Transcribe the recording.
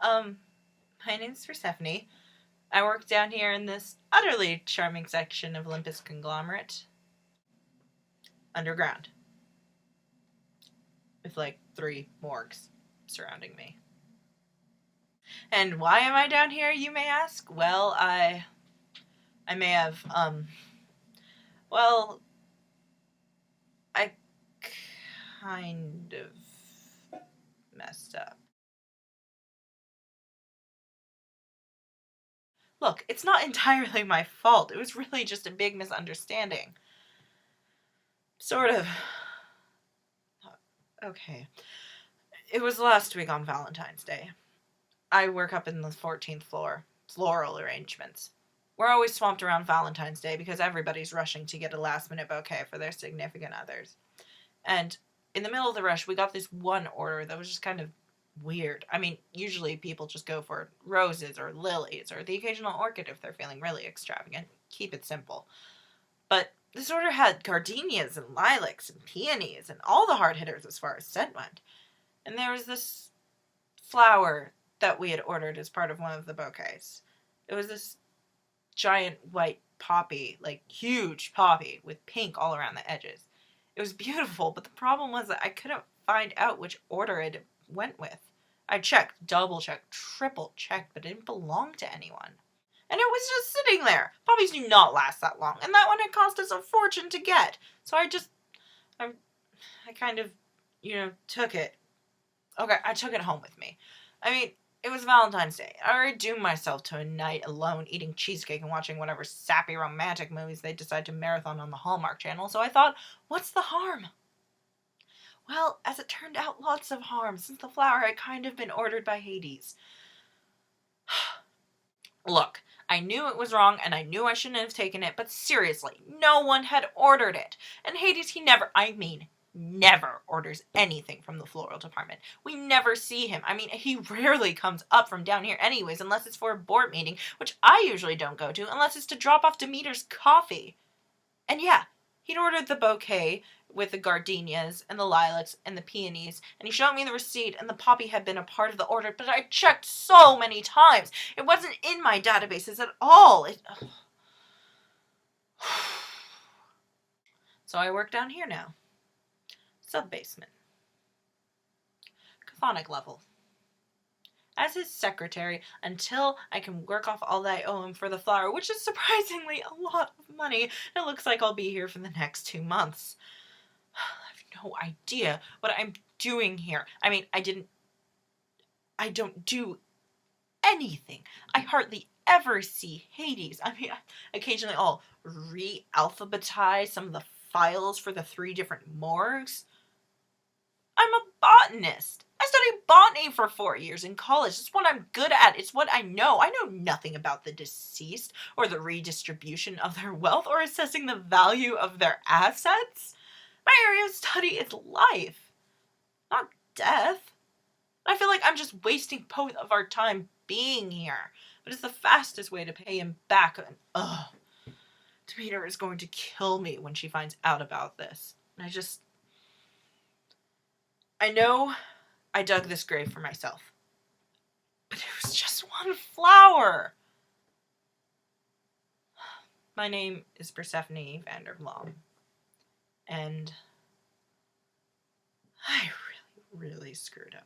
Um, my name's Persephone. I work down here in this utterly charming section of Olympus Conglomerate, underground, with like 3 morgues surrounding me. And why am I down here, you may ask? Well, I may have, well, I kind of messed up. Look, it's not entirely my fault. It was really just a big misunderstanding. Sort of. Okay. It was last week on Valentine's Day. I work up in the 14th floor, floral arrangements. We're always swamped around Valentine's Day because everybody's rushing to get a last minute bouquet for their significant others. And in the middle of the rush, we got this one order that was just kind of weird. I mean, usually people just go for roses or lilies or the occasional orchid if they're feeling really extravagant. Keep it simple. But this order had gardenias and lilacs and peonies and all the hard hitters as far as scent went. And there was this flower that we had ordered as part of one of the bouquets. It was this giant white poppy, like huge poppy with pink all around the edges. It was beautiful, but the problem was that I couldn't find out which order it went with. I checked, double checked, triple checked, but it didn't belong to anyone. And it was just sitting there. Poppies do not last that long, and that one had cost us a fortune to get. So I kind of, took it. Okay, I took it home with me. I mean, it was Valentine's Day. I already doomed myself to a night alone eating cheesecake and watching whatever sappy romantic movies they decide to marathon on the Hallmark Channel, so I thought, what's the harm? Well, as it turned out, lots of harm, since the flower had kind of been ordered by Hades. Look, I knew it was wrong and I knew I shouldn't have taken it, but seriously, no one had ordered it. And Hades, he never orders anything from the floral department. We never see him. I mean, he rarely comes up from down here anyways, unless it's for a board meeting, which I usually don't go to, unless it's to drop off Demeter's coffee. And yeah, he'd ordered the bouquet with the gardenias and the lilacs and the peonies, and he showed me the receipt, and the poppy had been a part of the order, but I checked so many times. It wasn't in my databases at all. So I work down here now. Sub-basement. Chthonic level. As his secretary, until I can work off all that I owe him for the flower, which is surprisingly a lot of money. It looks like I'll be here for the next 2 months. I have no idea what I'm doing here. I mean, I don't do anything. I hardly ever see Hades. I mean, occasionally I'll re-alphabetize some of the files for the 3 different morgues. I'm a botanist. I studied botany for 4 years in college. It's what I'm good at. It's what I know. I know nothing about the deceased or the redistribution of their wealth or assessing the value of their assets. My area of study is life, not death. I feel like I'm just wasting both of our time being here. But it's the fastest way to pay him back. And, Demeter is going to kill me when she finds out about this. And I know I dug this grave for myself. But it was just one flower. My name is Persephone Vandervlam. And I really, really screwed up.